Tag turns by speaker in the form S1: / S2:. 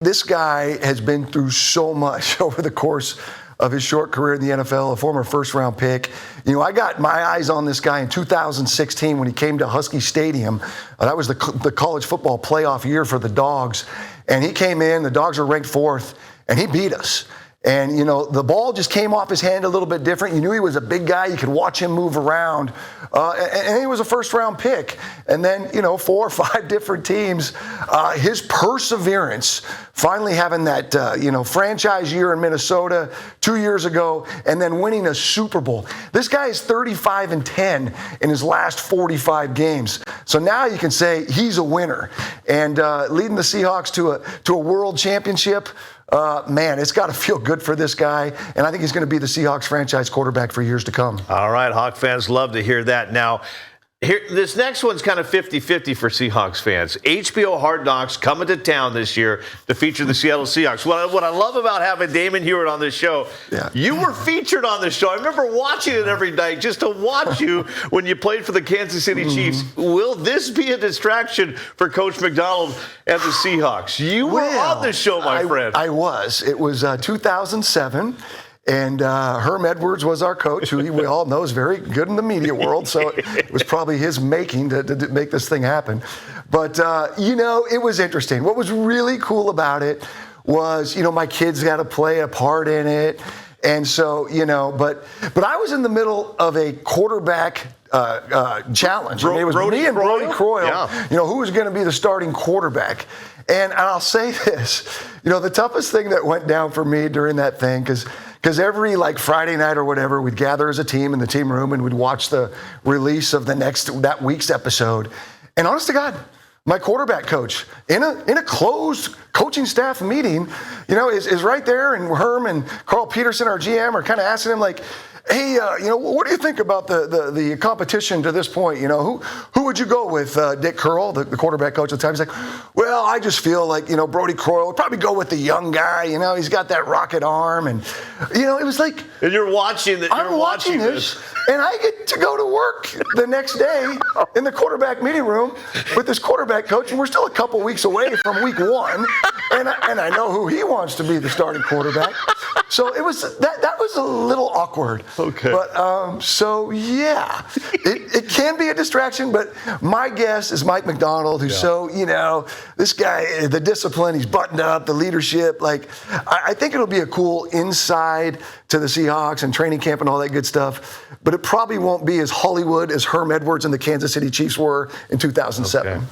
S1: this guy has been through so much over the course of his short career in the NFL, a former first-round pick. You know, I got my eyes on this guy in 2016 when he came to Husky Stadium. That was the college football playoff year for the Dogs. And he came in, the Dogs were ranked 4th, and he beat us. And, you know, the ball just came off his hand a little bit different. You knew he was a big guy. You could watch him move around. And he was a first-round pick. And then, you know, 4 or 5 different teams. His perseverance, finally having that, franchise year in Minnesota 2 years ago, and then winning a Super Bowl. This guy is 35-10 in his last 45 games. So now you can say he's a winner. And leading the Seahawks to a world championship, man, it's got to feel good for this guy, and I think he's going to be the Seahawks franchise quarterback for years to come.
S2: All right, Hawk fans love to hear that. Now, this next one's kind of 50-50 for Seahawks fans. HBO Hard Knocks coming to town this year to feature the Seattle Seahawks. What I love about having Damon Huard on this show, you were featured on this show. I remember watching it every night just to watch you when you played for the Kansas City Chiefs. Will this be a distraction for Coach McDonald and the Seahawks? You were on this show, my friend.
S1: I was. It was 2007. And Herm Edwards was our coach, who we all know is very good in the media world. So it was probably his making to make this thing happen. But, it was interesting. What was really cool about it was, my kids got to play a part in it. And so, but I was in the middle of a quarterback challenge. It was me and Brody Croyle, who was going to be the starting quarterback. And I'll say this, the toughest thing that went down for me during that thing, because every Friday night or whatever, we'd gather as a team in the team room and we'd watch the release of that week's episode. And honest to God, my quarterback coach in a closed coaching staff meeting, is right there, and Herm and Carl Peterson, our GM, are kind of asking him hey, what do you think about the competition to this point? Who would you go with? Dick Curl, the quarterback coach at the time. He's like, well, I just feel like, Brody Croyle would probably go with the young guy. He's got that rocket arm. And, it was like.
S2: And you're watching that.
S1: I'm watching this. And I get to go to work the next day in the quarterback meeting room with this quarterback coach. And we're still a couple weeks away from week 1. And I know who he wants to be the starting quarterback. So it was that was a little awkward.
S2: Okay.
S1: But it can be a distraction. But my guess is Mike McDonald, who's this guy, the discipline, he's buttoned up, the leadership. I think it'll be a cool inside to the Seahawks and training camp and all that good stuff. But it probably won't be as Hollywood as Herm Edwards and the Kansas City Chiefs were in 2007. Okay.